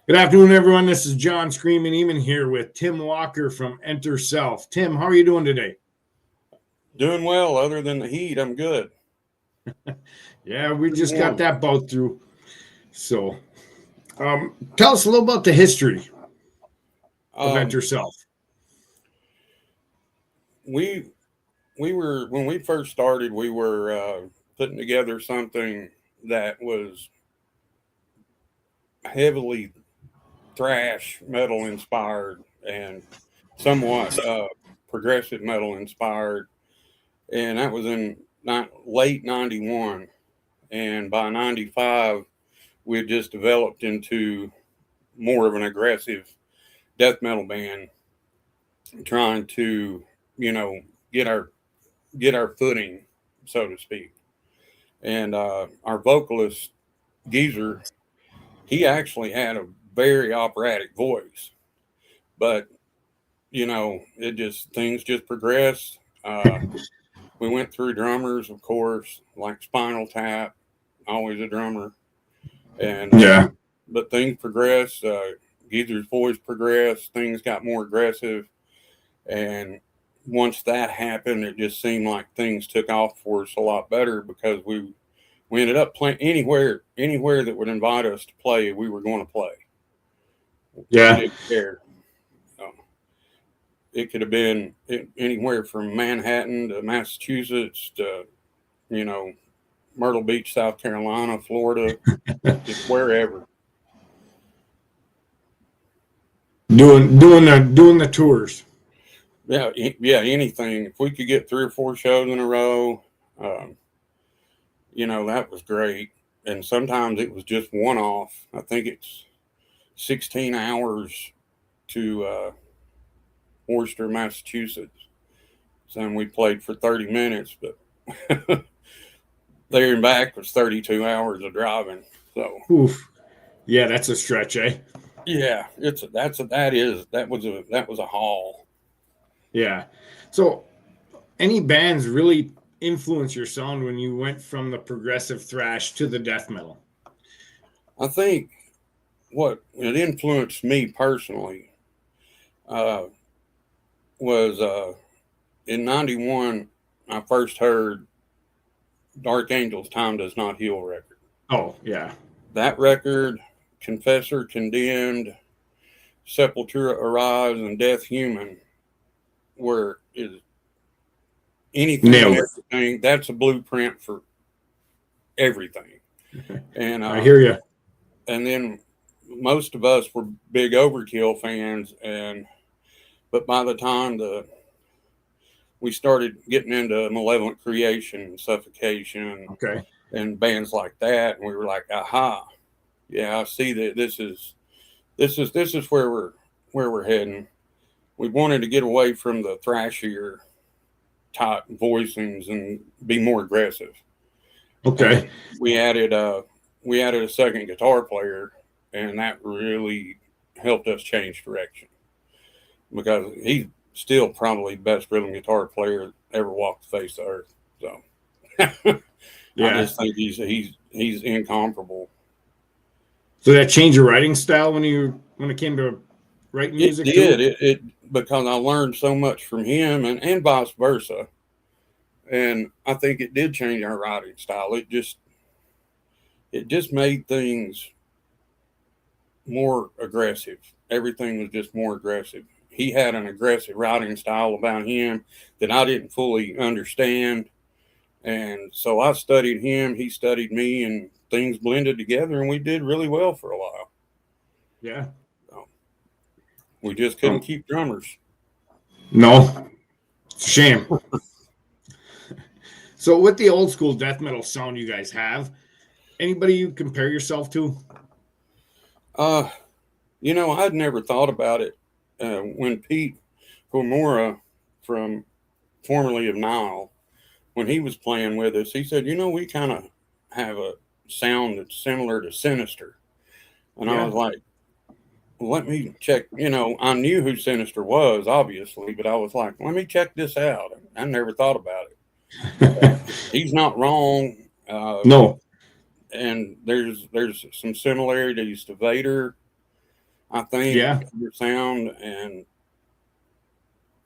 Good afternoon, everyone. This is John Screaming Eamon here with Tym Walker from Enter Self. Tim, how are you doing today? Doing well, other than the heat. I'm good. Yeah, we just got that bout through. So, tell us a little about the history of Enter Self. We were when we first started, we were putting together something that was heavily thrash metal inspired and somewhat progressive metal inspired, and that was in late '91. And by '95, we had just developed into more of an aggressive death metal band, trying to, you know, get our footing, so to speak. And our vocalist Geezer, he actually had a very operatic voice, but it just things just progressed. We went through drummers, of course, like Spinal Tap, always a drummer, and but things progressed. Geezer's voice progressed. Things got more aggressive, and once that happened, it just seemed like things took off for us a lot better because we ended up playing anywhere that would invite us to play. We were going to play. Yeah, we didn't care. It could have been anywhere from Manhattan to Massachusetts to Myrtle Beach, South Carolina, Florida, just wherever. Doing the tours. Yeah, anything. If we could get 3 or 4 shows in a row, that was great. And sometimes it was just one off. I think it's 16 hours to Worcester, Massachusetts. So we played for 30 minutes, but there and back was 32 hours of driving. So, oof, yeah, that's a stretch, eh? Yeah, that was a haul. Yeah. So, any bands really influence your sound when you went from the progressive thrash to the death metal? I think what it influenced me personally was in '91. I first heard Dark Angel's "Time Does Not Heal" record. Oh yeah, that record, Confessor, Condemned, Sepultura Arrives, and Death Human is anything and everything. That's a blueprint for everything. And I hear you. And then most of us were big Overkill fans, but by the time we started getting into Malevolent Creation and Suffocation, and bands like that, and we were like, aha, yeah, I see that this is where we're heading. We wanted to get away from the thrashier type voicings and be more aggressive. Okay. And we added a second guitar player, and that really helped us change direction because he's still probably the best rhythm guitar player ever walked the face of the earth. So I just think he's incomparable. So that changed your writing style when it came to writing music? It did. It because I learned so much from him and vice versa. And I think it did change our writing style. It just made things more aggressive. Everything was just more aggressive. He had an aggressive writing style about him that I didn't fully understand. And so I studied him, he studied me, and things blended together, and we did really well for a while. Yeah. So we just couldn't keep drummers. No. It's a shame. So with the old school death metal sound you guys have, anybody you compare yourself to? I'd never thought about it. When Pete Pomora, from formerly of Nile, when he was playing with us, he said, we kind of have a sound that's similar to Sinister. And I was like, let me check. I knew who Sinister was, obviously, but I was like, let me check this out. I never thought about it. He's not wrong. No. And there's some similarities to Vader. I think, Yeah. your sound, and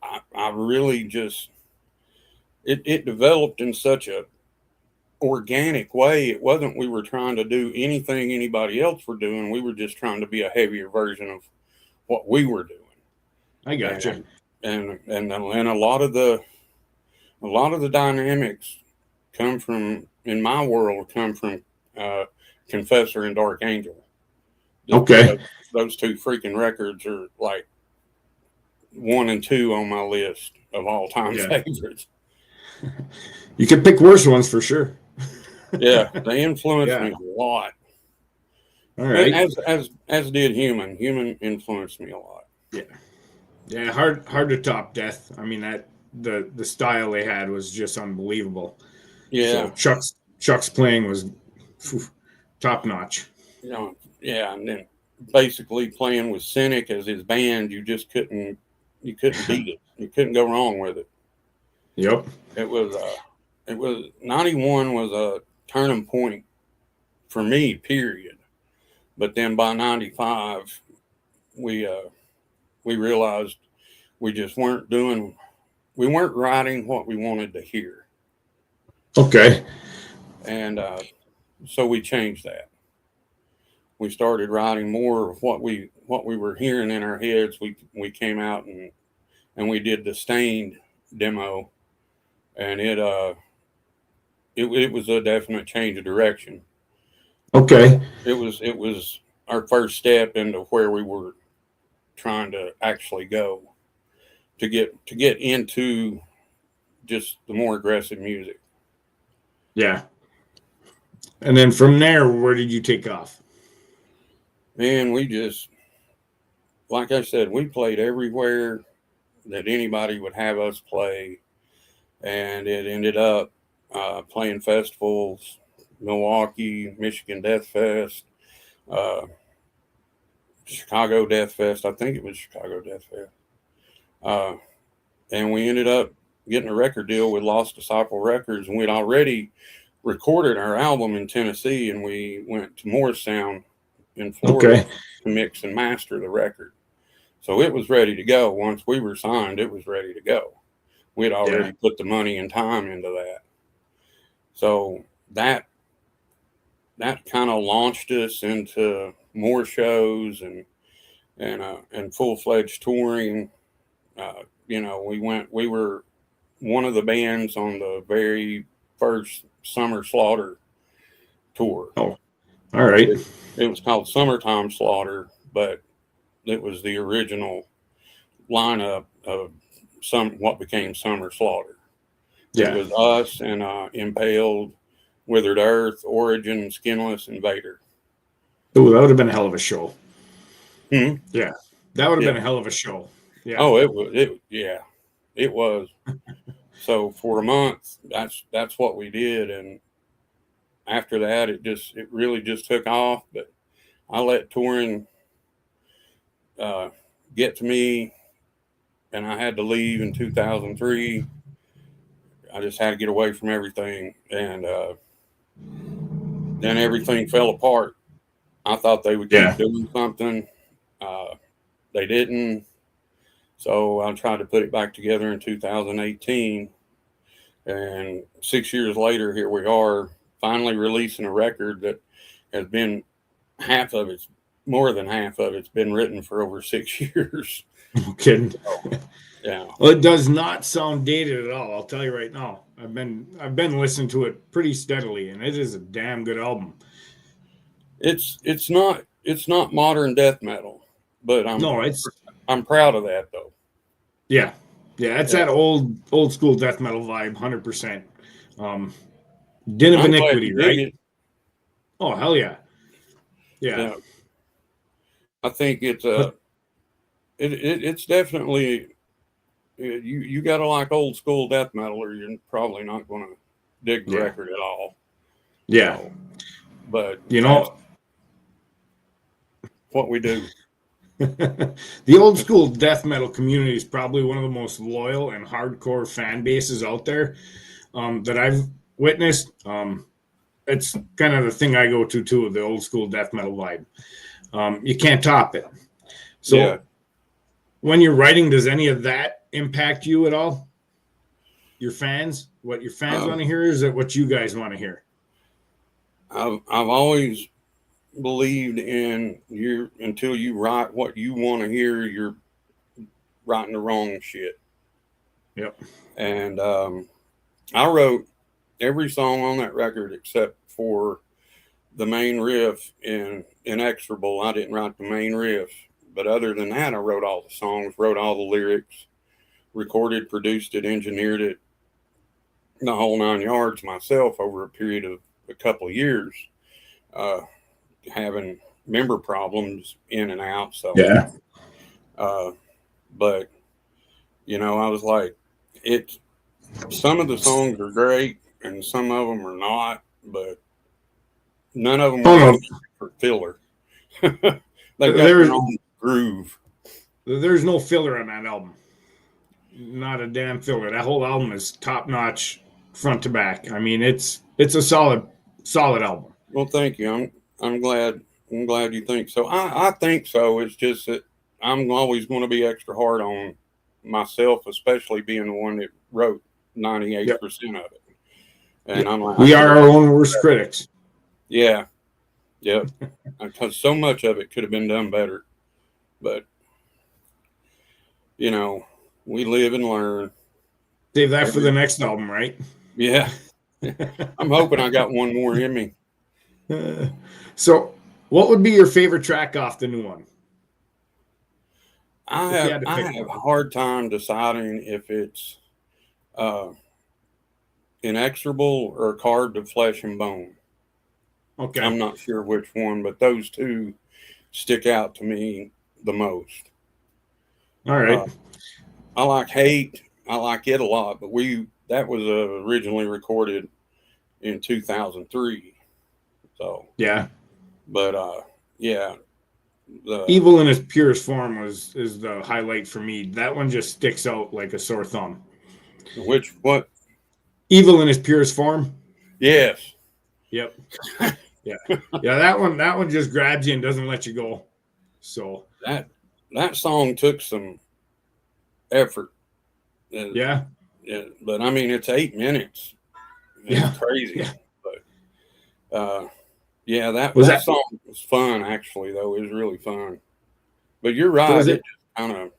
I really just it developed in such a organic way. It wasn't we were trying to do anything anybody else were doing. We were just trying to be a heavier version of what we were doing. I gotcha. And a lot of the dynamics come from, in my world, come from Confessor and Dark Angel. Okay. Those two freaking records are like 1 and 2 on my list of all time favorites. You could pick worse ones for sure. Yeah, they influenced me a lot. All right. As did Human. Human influenced me a lot. Yeah. Yeah, hard to top Death. I mean, that the style they had was just unbelievable. Yeah. So Chuck's playing was top notch. Yeah, and then basically playing with Cynic as his band, you just couldn't beat it. You couldn't go wrong with it. Yep. It was 91 was a turning point for me, period. But then by 95, we realized we just weren't writing what we wanted to hear. Okay. And so we changed that. We started writing more of what we were hearing in our heads. We came out and we did the Stained demo, and it was a definite change of direction. Okay. It was our first step into where we were trying to actually go to get into just the more aggressive music. Yeah. And then from there, where did you take off? Man, we just, like I said, we played everywhere that anybody would have us play, and it ended up playing festivals, Milwaukee, Michigan Death Fest, Chicago Death Fest. I think it was Chicago Death Fest. And we ended up getting a record deal with Lost Disciple Records, and we'd already recorded our album in Tennessee, and we went to Morristown in Florida to mix and master the record. So it was ready to go. Once we were signed, it was ready to go. We had already put the money and time into that. So that kind of launched us into more shows and full-fledged touring. We were one of the bands on the very first Summer Slaughter tour. Oh, all right. It was called Summertime Slaughter, but it was the original lineup of what became Summer Slaughter. Yeah. It was us and Impaled, Withered Earth, Origin, Skinless, and Vader. Oh, that would have been a hell of a show. Hmm? Yeah, that would have been a hell of a show. Yeah. Oh, it was. So for a month, that's what we did, and after that, it really just took off. But I let touring get to me, and I had to leave in 2003. I just had to get away from everything, and then everything fell apart. I thought they would keep doing something. They didn't. So I tried to put it back together in 2018. And 6 years later, here we are, finally releasing a record that has been more than half of it's been written for over 6 years. No kidding. Yeah. Well, it does not sound dated at all. I'll tell you right now. I've been listening to it pretty steadily, and it is a damn good album. It's not modern death metal, but I'm proud of that though. Yeah, it's that old school death metal vibe, 100%. Din of Iniquity, right? Oh hell yeah. Yeah. I think it's it's definitely, you gotta like old school death metal, or you're probably not going to dig the record at all. Yeah. So, but what we do. The old school death metal community is probably one of the most loyal and hardcore fan bases out there that I've witnessed. It's kind of the thing I go to too, the old school death metal vibe. You can't top it. So Yeah. when you're writing, does any of that impact you at all? Your fans, what your fans want to hear, is it what you guys want to hear? I've always believed in you until you write what you want to hear, you're writing the wrong shit. Yep. And I wrote every song on that record except for the main riff in Inexorable. I didn't write the main riff, but other than that, I wrote all the songs, wrote all the lyrics, recorded, produced it, engineered it, the whole 9 yards myself over a period of a couple of years, having member problems in and out. So, Yeah. But you know, I was like, it. Some of the songs are great, and some of them are not, but none of them Oh were no, for filler. They've got there's their own groove. there's no filler on that album. Not a damn filler. That whole album is top notch, front to back. I mean, it's a solid album. Well, thank you. I'm glad. I'm glad you think so. I think so. It's just that I'm always going to be extra hard on myself, especially being the one that wrote 98% of it. And I'm like, we are our own worst critics. Yeah, yep. Because so much of it could have been done better, but you know, we live and learn. Save that for the next album, right? Yeah, I'm hoping I got one more in me. So, what would be your favorite track off the new one? I have a hard time deciding if it's Inexorable or Carved of Flesh and Bone. Okay, I'm not sure which one, but those two stick out to me the most. All right. I like Hate. I like it a lot, but that was originally recorded in 2003. So yeah, but yeah, Evil in its purest form is the highlight for me. That one just sticks out like a sore thumb. what? Evil in its purest form. Yes. Yep. Yeah. Yeah. That one just grabs you and doesn't let you go. So that song took some effort. Yeah. But I mean, it's 8 minutes. It's crazy. Yeah. But yeah, that song was fun. Actually, though, it was really fun. But you're right. So it just kind of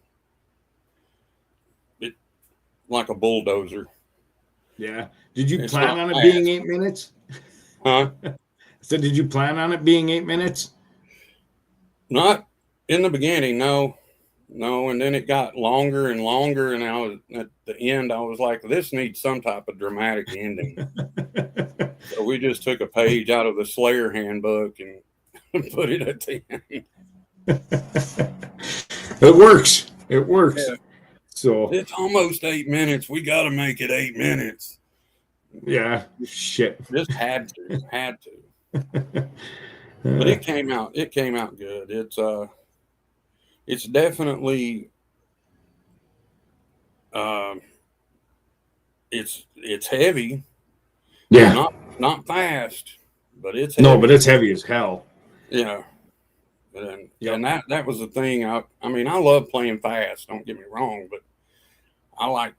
like a bulldozer. Yeah. Did you It's plan not on it fast. being 8 minutes? Huh? So did you plan on it being 8 minutes? Not in the beginning, no. And then it got longer and longer, and I was at the end. I was like, "This needs some type of dramatic ending." So we just took a page out of the Slayer handbook and put it at the end. It works. It works. Yeah. So It's almost 8 minutes. We got to make it 8 minutes. yeah, shit. Just had to. But it came out. It came out good. It's definitely it's heavy. Yeah. Not fast, but it's heavy. No, but it's heavy as hell. Yeah. And that was the thing. I mean, I love playing fast. Don't get me wrong, but I like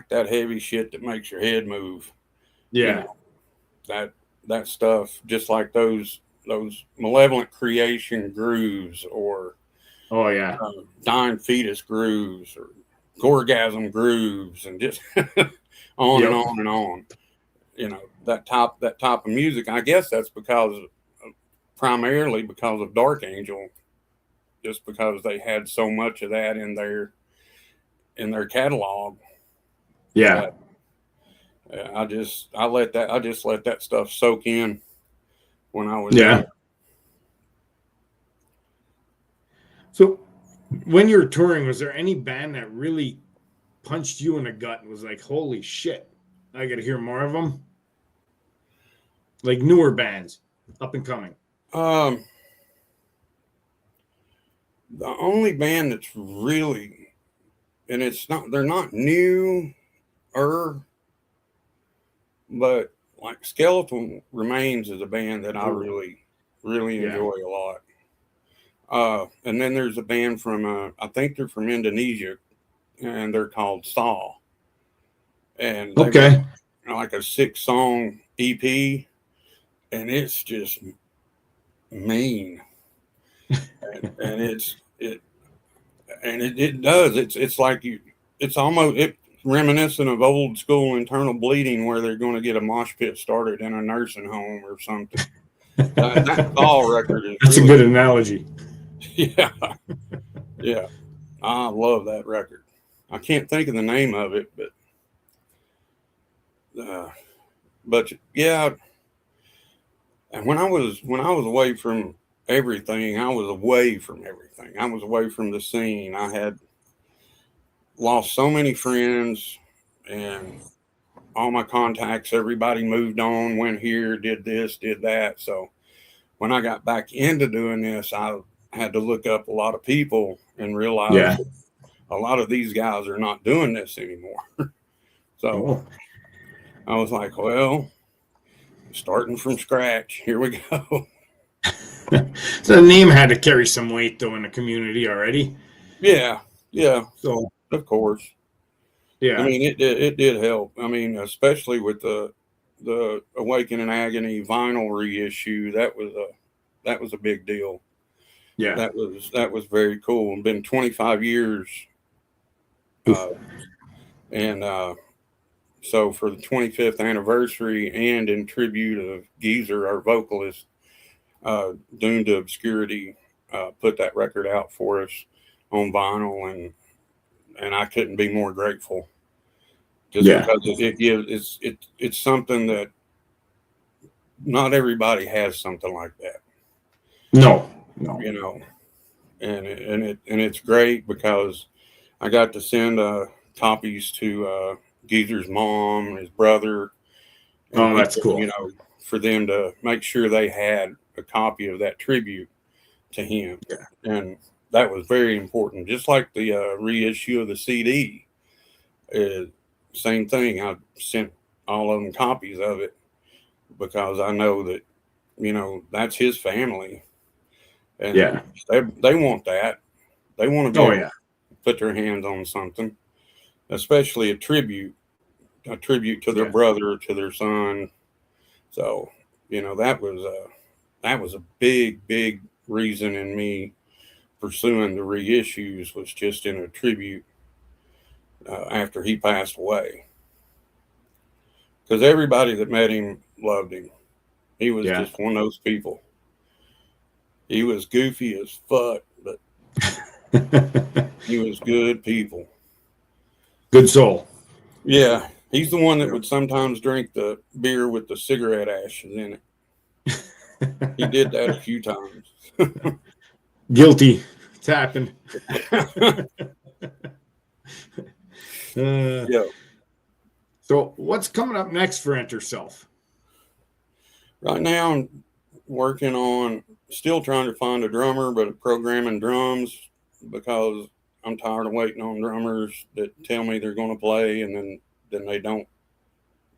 that heavy shit that makes your head move. Yeah. You know, that stuff, just like those Malevolent Creation grooves, or Oh yeah. Dying Fetus grooves, or Gorgasm grooves, and just on and on and on. You know, that type of music. I guess that's primarily because of Dark Angel, just because they had so much of that in their catalog. Yeah. I just let that stuff soak in when I was Yeah. So when you're touring, was there any band that really punched you in the gut and was like, holy shit, I got to hear more of them? Like newer bands, up and coming. The only band that's really, and they're not new, but like Skeletal Remains is a band that I really, really enjoy a lot. And then there's a band from, I think they're from Indonesia, and they're called Saw. And they've got Okay. like a 6-song EP, and it's just mean. And it does. It's like it's almost reminiscent of old school internal bleeding where they're going to get a mosh pit started in a nursing home or something. That Saw record is That's really a good analogy. yeah, yeah. I love that record. I can't think of the name of it, but yeah. And when I was away from everything, I was away from everything. I was away from the scene. I had lost so many friends and all my contacts. Everybody moved on, went here, did this, did that. So when I got back into doing this, I had to look up a lot of people and realize Yeah. that a lot of these guys are not doing this anymore. So Oh. I was like, well, starting from scratch, here we go. So the name had to carry some weight though in the community already. Yeah, yeah, So of course. I yeah. mean, it did help. I mean, especially with the Awakening Agony vinyl reissue, that was a big deal. Yeah. That was very cool. It's been 25 years, Oof. uh, and so for the 25th anniversary and in tribute of Geezer, our vocalist, Doomed to Obscurity, put that record out for us on vinyl, and I couldn't be more grateful. Just Yeah. because it gives it's something that not everybody has something like that, No. No. you know, and it's great because I got to send copies to Geezer's mom and his brother, and Oh, that's cool. for them to make sure they had a copy of that tribute to him, Yeah. and that was very important. Just like the reissue of the CD, uh, same thing. I sent all of them copies of it because I know that that's his family, and Yeah. they want that. They want to be Oh able yeah. to put their hands on something, especially a tribute to their Yeah. brother, to their son. So, that was a big reason in me pursuing the reissues was just in a tribute after he passed away. Because everybody that met him loved him. He was Yeah. just one of those people. He was goofy as fuck, but he was good people. Good soul. Yeah, he's the one that Yeah. would sometimes drink the beer with the cigarette ashes in it. He did that a few times. Guilty. It's happened. Yeah. So what's coming up next for Enter Self? Right now, I'm working on still trying to find a drummer, but programming drums because I'm tired of waiting on drummers that tell me they're going to play and then they don't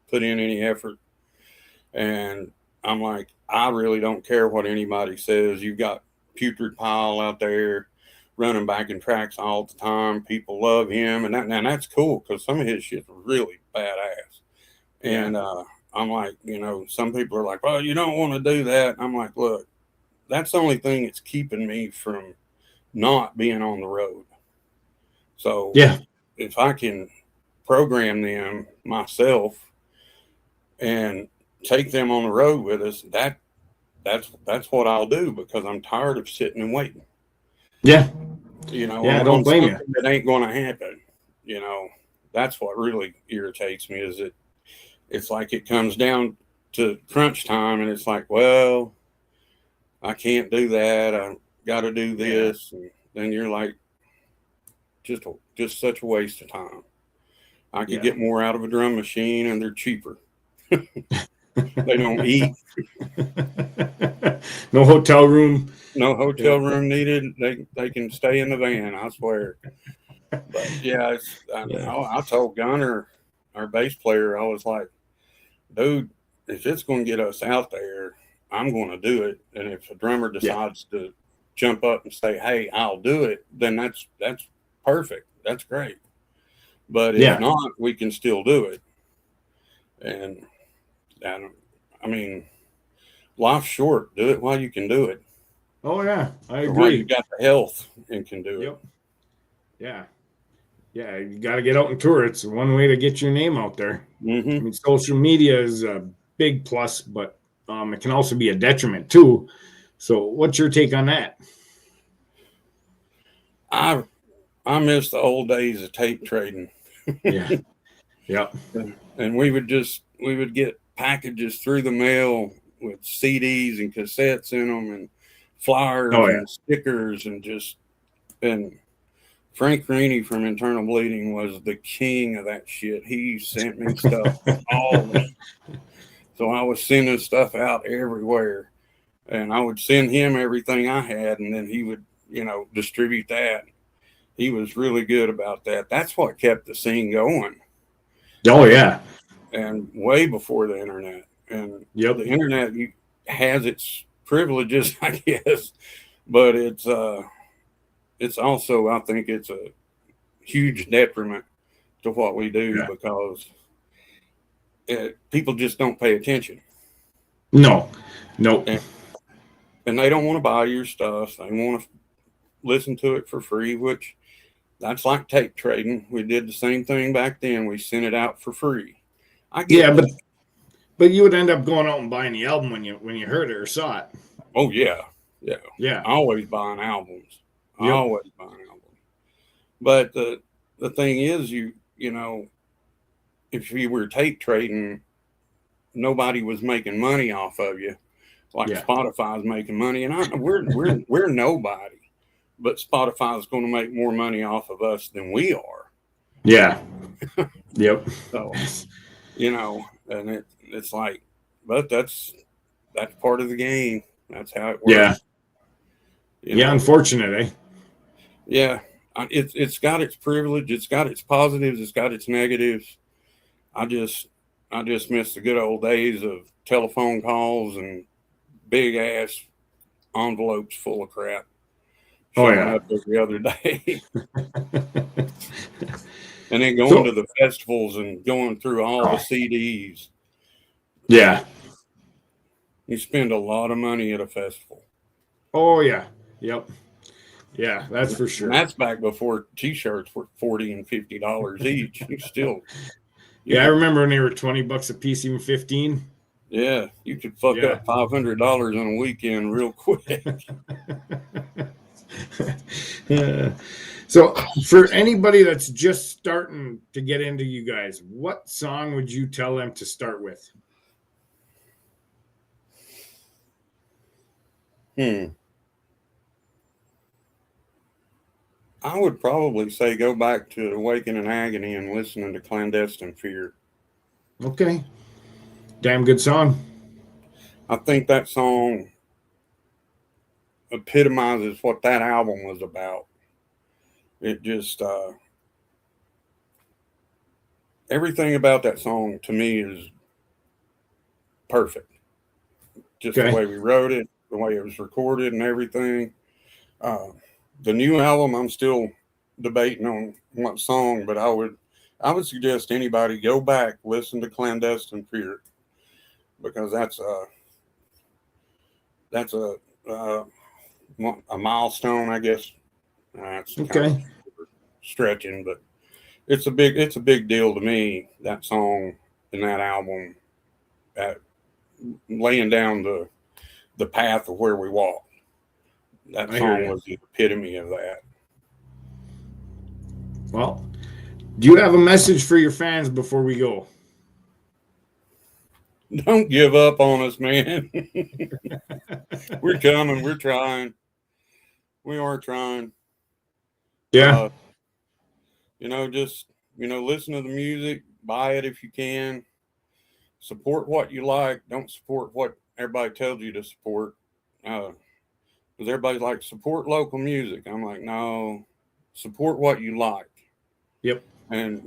put in any effort. And I'm like, I really don't care what anybody says. You've got Putrid Pile out there running back in tracks all the time. People love him, and that's cool because some of his shit's really badass. Yeah. And I'm like, some people are like, well, you don't want to do that. I'm like, look, that's the only thing that's keeping me from not being on the road. So Yeah. if I can program them myself and take them on the road with us, that's what I'll do because I'm tired of sitting and waiting. Yeah. Yeah. I don't On blame you. something that ain't going to happen. You know, that's what really irritates me is that it's like it comes down to crunch time and it's like, well, I can't do that. I got to do this. And then you're like, just such a waste of time. I could Yeah. get more out of a drum machine and they're cheaper. They don't eat. No hotel room. No Yeah. hotel room needed. They can stay in the van. I swear. But yeah, Yeah. I told Gunner, our bass player, I was like, dude, if it's going to get us out there, I'm going to do it. And if a drummer Yeah. decides to jump up and say, "Hey, I'll do it," then that's perfect. That's great. But if not, we can still do it. And I mean, life's short. Do it while you can do it. Oh yeah, I agree. While you got the health and can do it. Yep. Yeah. Yeah, you got to get out and tour. It's one way to get your name out there. Mm-hmm. I mean, social media is a big plus, but it can also be a detriment too. So, what's your take on that? I miss the old days of tape trading. Yeah. Yep. And we would get packages through the mail with CDs and cassettes in them and flyers and stickers and Frank Greeny from Internal Bleeding was the king of that shit. He sent me stuff all the time. So I was sending stuff out everywhere. And I would send him everything I had, and then he would, distribute that. He was really good about that. That's what kept the scene going. Oh, yeah. And way before the internet. And the internet has its privileges, I guess. But it's also, I think it's a huge detriment to what we do because people just don't pay attention. No. And they don't want to buy your stuff. They want to listen to it for free, which that's like tape trading. We did the same thing back then. We sent it out for free. But you would end up going out and buying the album when you heard it or saw it. Oh yeah. Always buying albums. Always buying albums. But the thing is, if you were tape trading, nobody was making money off of you, like Spotify's making money, and we're nobody, but Spotify's going to make more money off of us than we are. Yeah. Yep. So, and it's like, but that's part of the game. That's how it works. Yeah. Unfortunate, eh? Yeah. It's got its privilege. It's got its positives. It's got its negatives. I just miss the good old days of telephone calls and big ass envelopes full of crap showing up every other day. And then going to the festivals and going through all the CDs. Yeah. You spend a lot of money at a festival. Oh yeah. Yep. Yeah, that's for sure. And that's back before T-shirts were $40 and $50 each. I remember when they were $20 a piece, even 15. Yeah, you could fuck up $500 on a weekend real quick. So, for anybody that's just starting to get into you guys, what song would you tell them to start with? I would probably say go back to Awakening Agony and listening to Clandestine Fear. Okay. Damn good song. I think that song epitomizes what that album was about. It just, everything about that song to me is perfect. Just the way we wrote it, the way it was recorded and everything. The new album, I'm still debating on what song, but I would suggest anybody go back, listen to Clandestine Fear, because that's a milestone, I guess. It's kind of stretching, but it's a big deal to me, that song and that album, laying down the path of where we walk. That song was the epitome of that. Well, do you have a message for your fans before we go? Don't give up on us, man. We're coming. We're trying. We are trying. Yeah. Just listen to the music. Buy it if you can. Support what you like. Don't support what everybody tells you to support. Because everybody's like, support local music. I'm like, no, support what you like. Yep. And,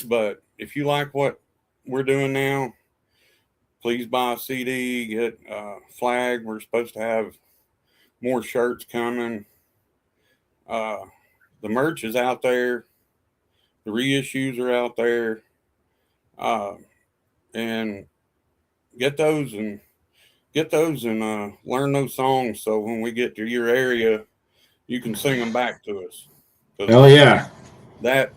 but if you like what we're doing now, please buy a CD, get a flag. We're supposed to have more shirts coming. The merch is out there. The reissues are out there. And get those and learn those songs. So when we get to your area, you can sing them back to us. Oh yeah. That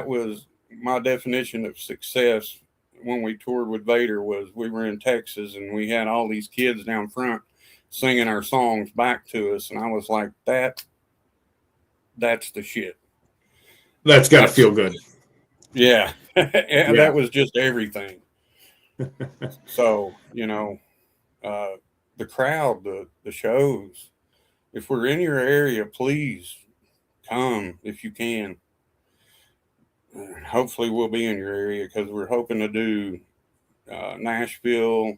was my definition of success when we toured with Vader. Was we were in Texas and we had all these kids down front singing our songs back to us, and I was like, that's the shit. That's gotta feel good. Yeah. And that was just everything. So, the crowd, the shows, if we're in your area, please come if you can. Hopefully we'll be in your area because we're hoping to do Nashville,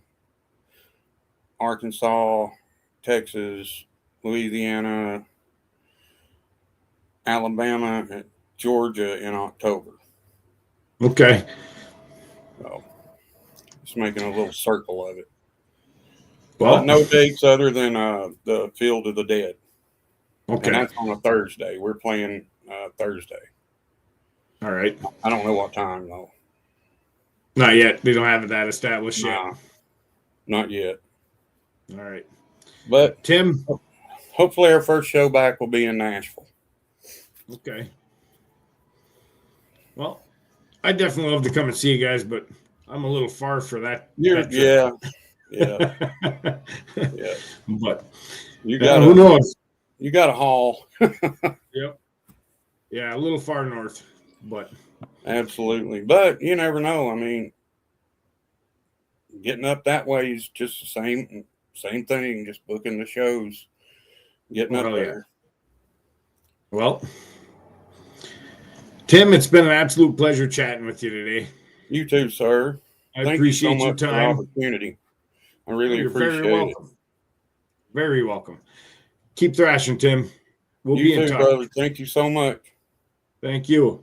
Arkansas, Texas, Louisiana, Alabama, and Georgia in October. Okay. So just making a little circle of it. Well, But no dates other than the Field of the Dead. Okay. And that's on a Thursday. We're playing Thursday. All right. I don't know what time, though. Not yet. They don't have that established yet. Not yet. All right. But Tim, hopefully our first show back will be in Nashville. Okay. Well, I'd definitely love to come and see you guys, but I'm a little far for that. Yeah. But you got who knows? You got a haul. Yep. Yeah, a little far north, but absolutely. But you never know. I mean, getting up that way is just the same thing. Just booking the shows, getting up there. Yeah. Well, Tim, it's been an absolute pleasure chatting with you today. You too, sir. I appreciate your time. For the opportunity. I really appreciate very welcome. it. Very welcome. Keep thrashing, Tim. We'll you be too, in touch. brother. Thank you so much. Thank you.